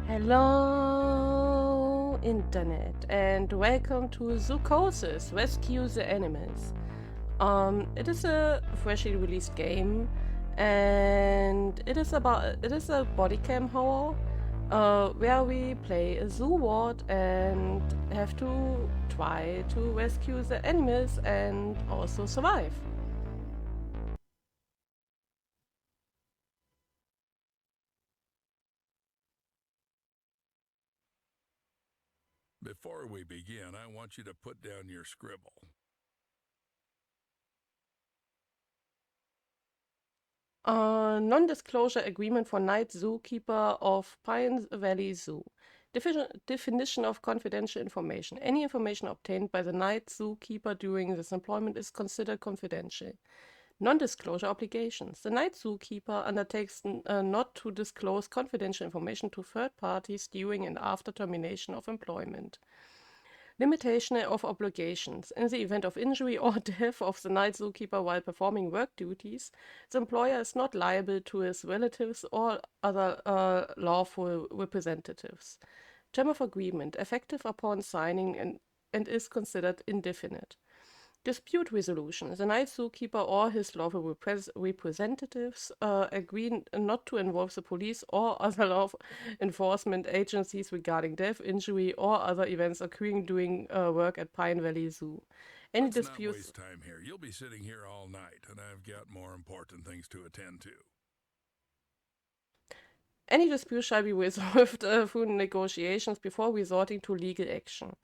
Hello, Internet, and welcome to Zoochosis, Rescue the Animals. It is a freshly released game, and it is a bodycam horror, where we play a zoo ward and have to try to rescue the animals and also survive. Before we begin, I want you to put down your scribble. Non-disclosure agreement for night zookeeper of Pine Valley Zoo. Definition of confidential information. Any information obtained by the night zookeeper during this employment is considered confidential. Non-disclosure obligations. The night zookeeper undertakes not to disclose confidential information to third parties during and after termination of employment. Limitation of obligations. In the event of injury or death of the night zookeeper while performing work duties, the employer is not liable to his relatives or other lawful representatives. Term of agreement, effective upon signing and is considered indefinite. Dispute resolution. The night zookeeper or his lawful representatives agree not to involve the police or other law enforcement agencies regarding death, injury, or other events occurring during work at Pine Valley Zoo. Any Let's not disputes waste time here. You'll be sitting here all night, and I've got more important things to attend to. Any dispute shall be resolved through negotiations before resorting to legal action.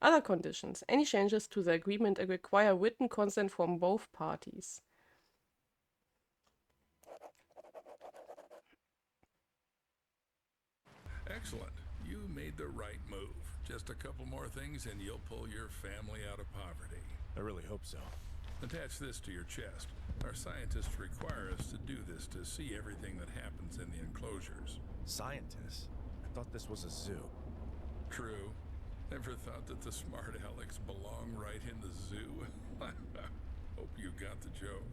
Other conditions. Any changes to the agreement require written consent from both parties. Excellent. You made the right move. Just a couple more things, and you'll pull your family out of poverty. I really hope so. Attach this to your chest. Our scientists require us to do this to see everything that happens in the enclosures. Scientists? I thought this was a zoo. True. Never thought that the smart Alex belong right in the zoo. Hope you got the joke.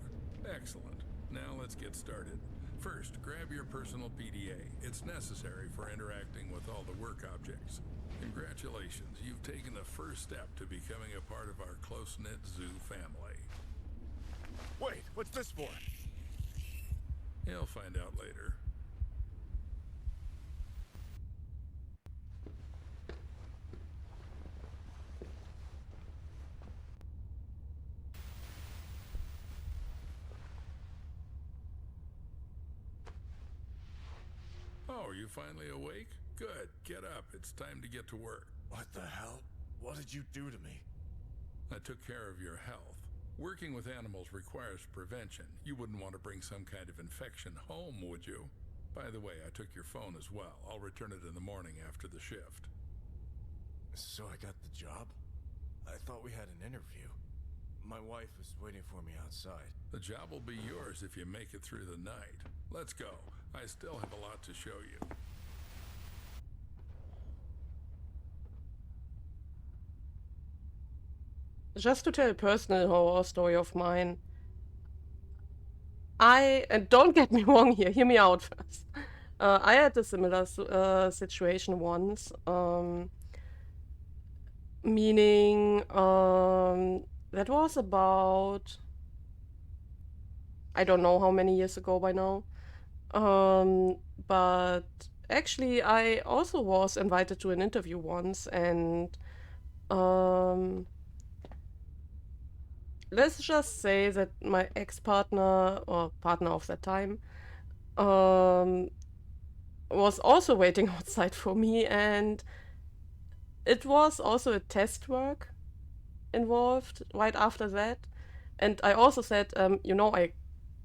Excellent. Now let's get started. First, grab your personal PDA. It's necessary for interacting with all the work objects. Congratulations, you've taken the first step to becoming a part of our close-knit zoo family. Wait, what's this for? You'll find out later. Oh, are you finally awake? Good, get up. It's time to get to work. What the hell? What did you do to me? I took care of your health. Working with animals requires prevention. You wouldn't want to bring some kind of infection home, would you? By the way, I took your phone as well. I'll return it in the morning after the shift. So I got the job? I thought we had an interview. My wife was waiting for me outside. The job will be yours if you make it through the night. Let's go. I still have a lot to show you. Just to tell a personal horror story of mine, and don't get me wrong here, hear me out first. I had a similar situation once, meaning that was about, I don't know how many years ago by now, but actually I also was invited to an interview once, and let's just say that my ex-partner or partner of that time was also waiting outside for me, and it was also a test work involved right after that. And I also said, I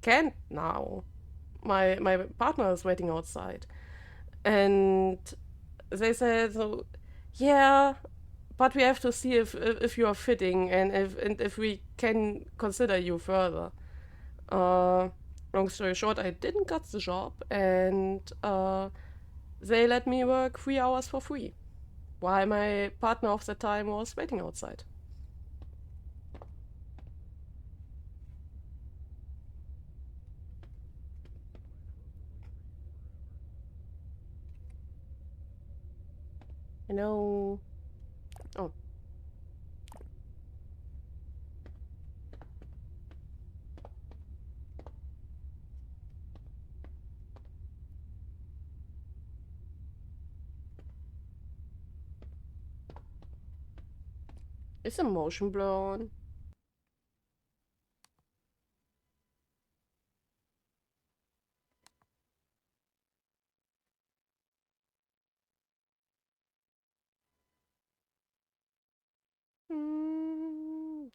can't now. My partner is waiting outside. And they said, so, yeah, but we have to see if you are fitting and if we can consider you further. Long story short, I didn't get the job, and they let me work 3 hours for free, while my partner of the time was waiting outside. You know... Oh. Is the motion blur on?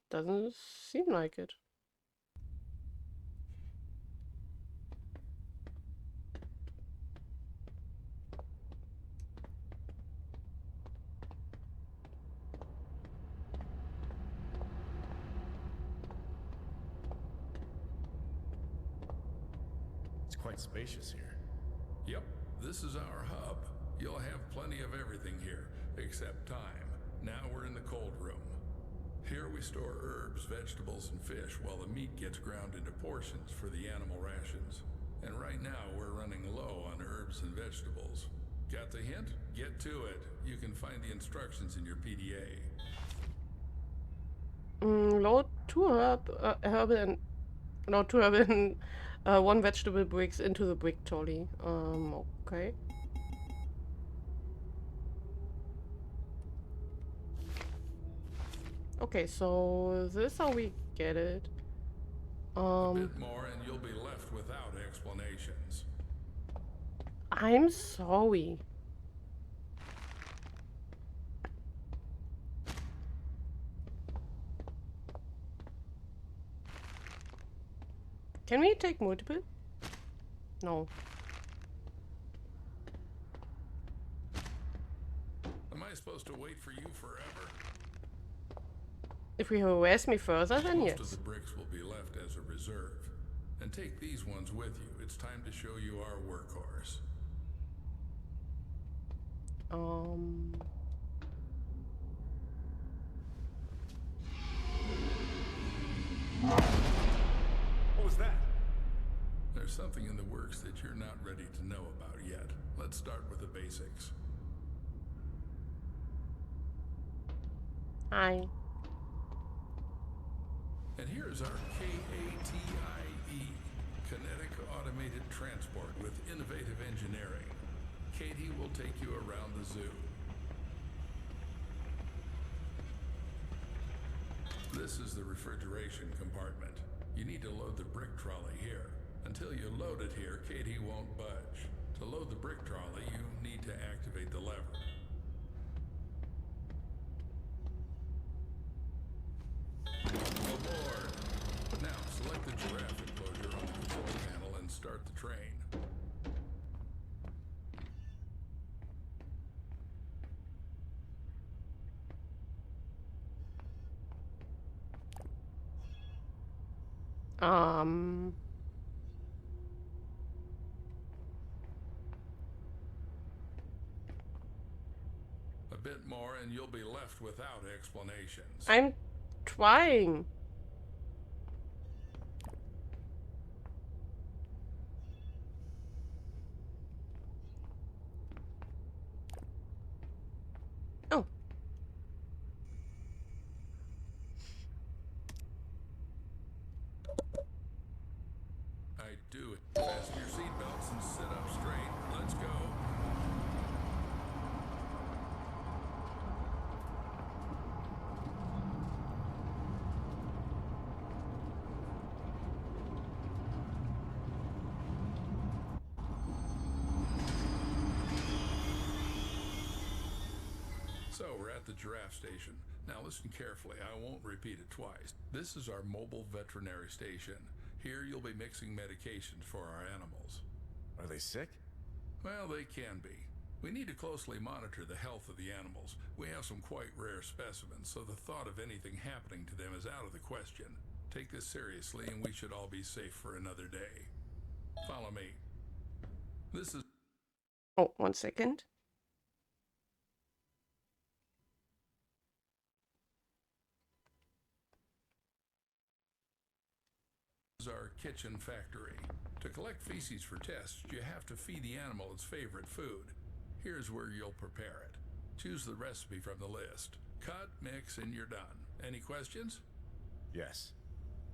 Doesn't seem like it. It's quite spacious here. Yep, this is our hub. You'll have plenty of everything here, except time. Now we're in the cold room. Here we store herbs, vegetables, and fish while the meat gets ground into portions for the animal rations. And right now we're running low on herbs and vegetables. Got the hint? Get to it. You can find the instructions in your PDA. Load 2 herb and... Load 2 herb and 1 vegetable bricks into the brick trolley. Okay. Okay, so this is how we get it. A bit more and you'll be left without explanations. I'm sorry. Can we take multiple? No. Am I supposed to wait for you forever? If we harass me further, then Most of yes. the bricks will be left as a reserve. And take these ones with you. It's time to show you our workhorse. What was that? There's something in the works that you're not ready to know about yet. Let's start with the basics. Hi. And here's our KATIE, Kinetic Automated Transport with Innovative Engineering. Katie will take you around the zoo. This is the refrigeration compartment. You need to load the brick trolley here. Until you load it here, Katie won't budge. To load the brick trolley, you need to activate the lever. Aboard! Now, select the giraffe enclosure on the control panel and start the train. A bit more and you'll be left without explanations. I'm trying. Oh. I do it. Fasten your seatbelts and sit up straight. Let's go. So we're at the giraffe station. Now listen carefully, I won't repeat it twice. This is our mobile veterinary station. Here you'll be mixing medications for our animals. Are they sick? Well, they can be. We need to closely monitor the health of the animals. We have some quite rare specimens, so the thought of anything happening to them is out of the question. Take this seriously and we should all be safe for another day. Follow me. This is Oh, 1 second. our kitchen factory. To collect feces for tests, you have to feed the animal its favorite food. Here's where you'll prepare it. Choose the recipe from the list. Cut, mix, and you're done. Any questions? Yes.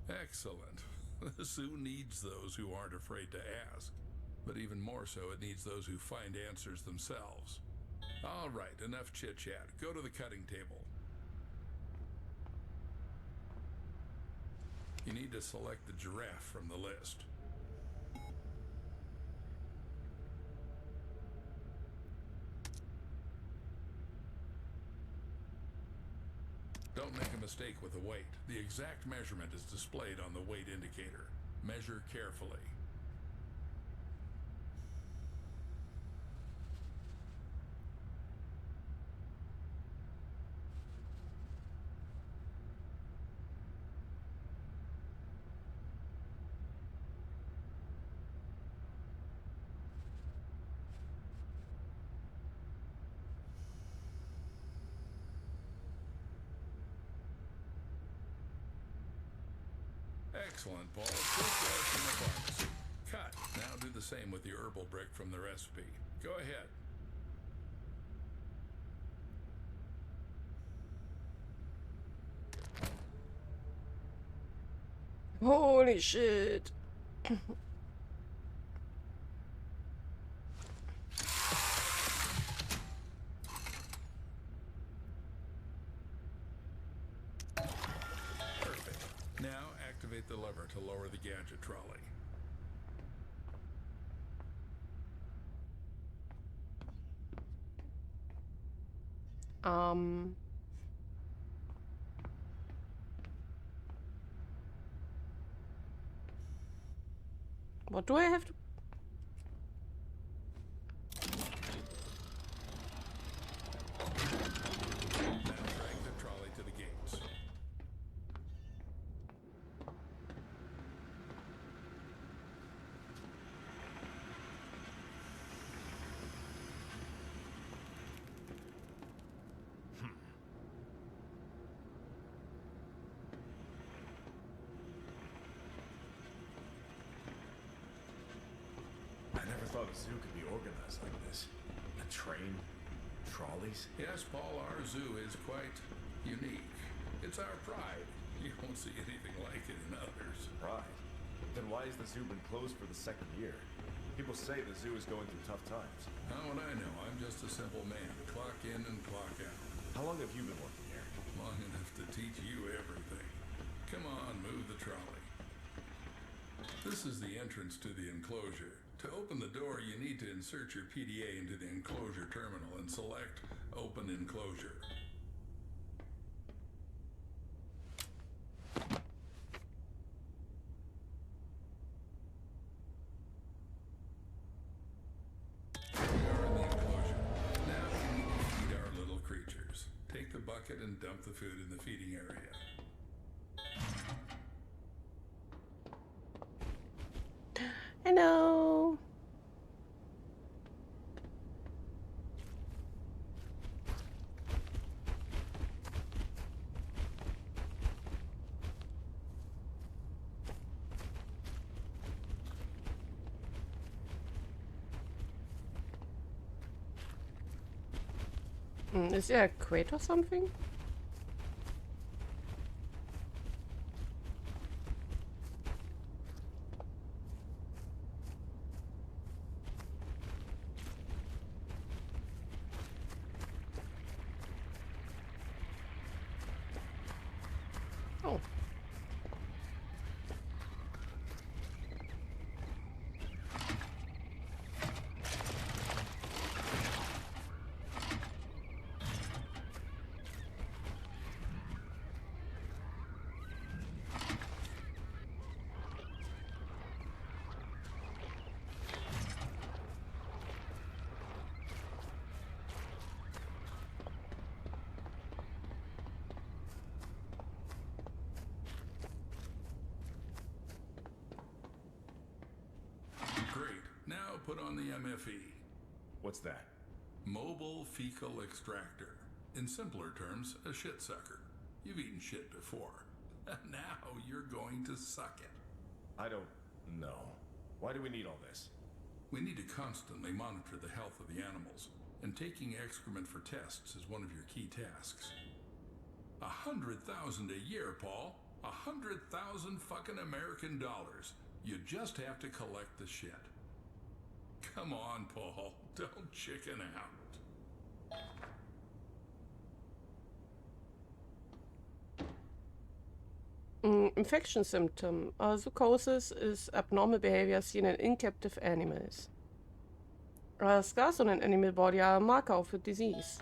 Excellent. The zoo needs those who aren't afraid to ask. But even more so, it needs those who find answers themselves. All right, enough chit-chat. Go to the cutting table. You need to select the giraffe from the list. Don't make a mistake with the weight. The exact measurement is displayed on the weight indicator. Measure carefully. Excellent, Paul. Toothbrush from the pharmacy. Cut. Now do the same with the herbal brick from the recipe. Go ahead. Holy shit. Perfect. Now activate the lever to lower the gadget trolley. What do I have to... Now drag the trolley to the gates. I never thought a zoo could be organized like this. A train, trolleys. Yes, Paul, our zoo is quite unique. It's our pride. You won't see anything like it in others. Right. Then why has the zoo been closed for the second year? People say the zoo is going through tough times. How would I know? I'm just a simple man. Clock in and clock out. How long have you been working here? Long enough to teach you everything. Come on, move the trolley. This is the entrance to the enclosure. To open the door, you need to insert your PDA into the enclosure terminal and select Open Enclosure. We are in the enclosure. Now we need to feed our little creatures. Take the bucket and dump the food in the feeding area. Hello. Is there a crate or something? Oh. Great. Now put on the MFE. What's that? Mobile Fecal Extractor. In simpler terms, a shit sucker. You've eaten shit before. Now you're going to suck it. I don't know. Why do we need all this? We need to constantly monitor the health of the animals. and taking excrement for tests is one of your key tasks. 100,000 a year, Paul. 100,000 fucking American dollars. You just have to collect the shit. Come on, Paul. Don't chicken out. Infection symptom. Zoochosis is abnormal behavior seen in captive animals. Scars on an animal body are a marker of a disease.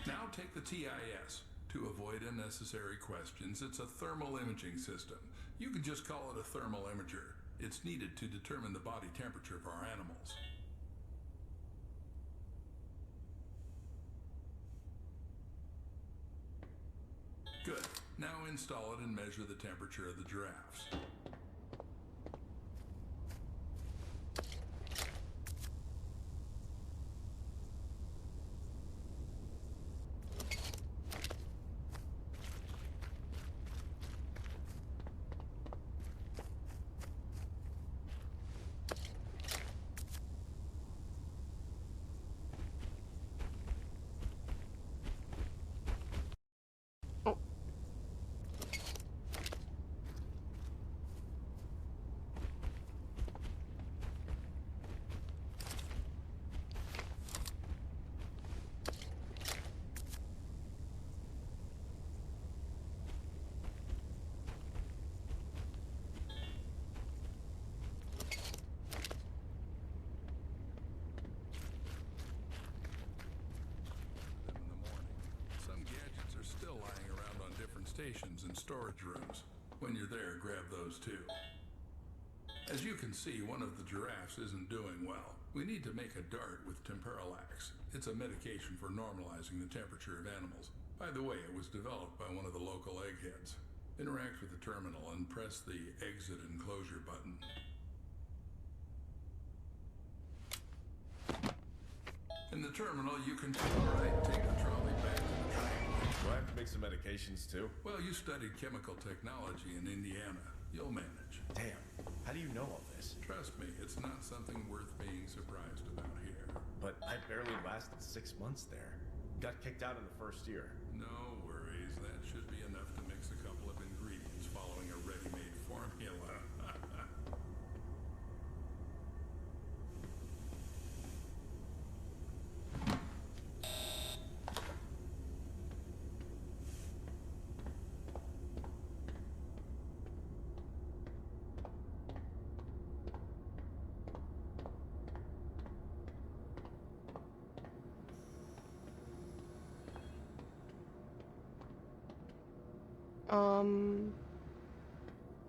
Now take the TIS. To avoid unnecessary questions, it's a thermal imaging system. You can just call it a thermal imager. It's needed to determine the body temperature of our animals. Good. Now install it and measure the temperature of the giraffes. Stations and storage rooms. When you're there, grab those too. As you can see, one of the giraffes isn't doing well. We need to make a dart with temperalax. It's a medication for normalizing the temperature of animals. By the way, it was developed by one of the local eggheads. Interact with the terminal and press the exit and closure button. In the terminal, you can take a right, take the trolley back to the train. Do I have to make some medications too? Well, you studied chemical technology in Indiana. You'll manage. Damn, how do you know all this? Trust me, it's not something worth being surprised about here. But I barely lasted 6 months there. Got kicked out in the first year. No worries, that should be enough to mix a couple of ingredients following a ready-made formula.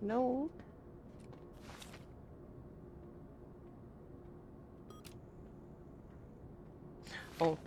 No. Oh.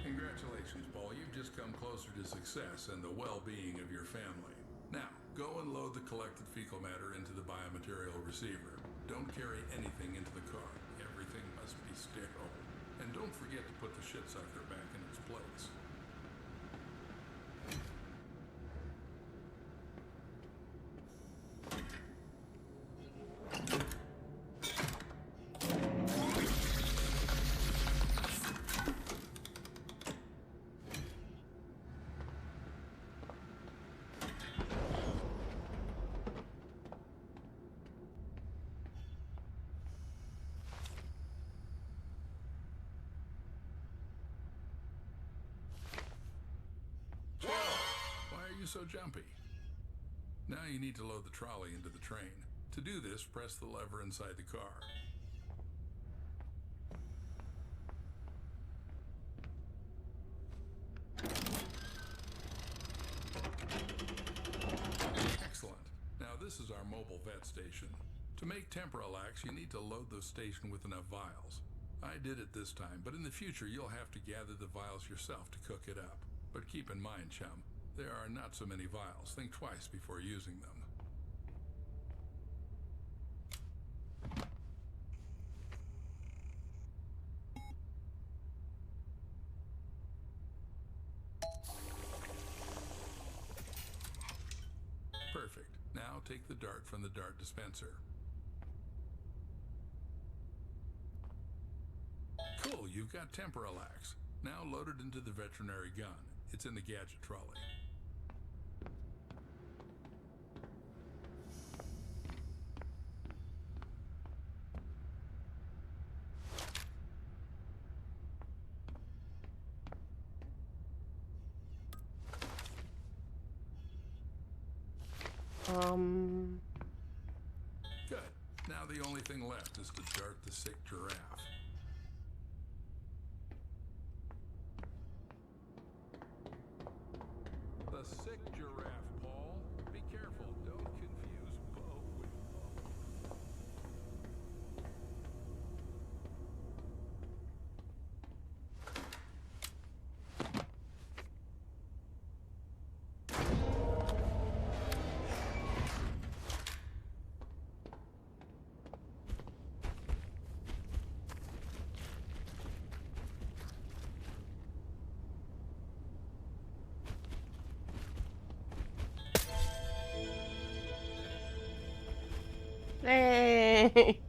Congratulations, Paul. You've just come closer to success and the well-being of your family. Now, go and unload the collected fecal matter into the biomaterial receiver. Don't carry anything into the car. Everything must be sterile. And don't forget to put the shit sucker back in its place. So jumpy. Now you need to load the trolley into the train. To do this, press the lever inside the car. Excellent. Now this is our mobile vet station. To make Temporalax, you need to load the station with enough vials. I did it this time, but in the future you'll have to gather the vials yourself to cook it up. But keep in mind, chum, there are not so many vials. Think twice before using them. Perfect. Now take the dart from the dart dispenser. Cool, you've got Temporalax. Now load it into the veterinary gun. It's in the gadget trolley. Good. Now the only thing left is to dart the sick giraffe. The sick giraffe, Paul. Be careful. Don't confuse Bo with Hey!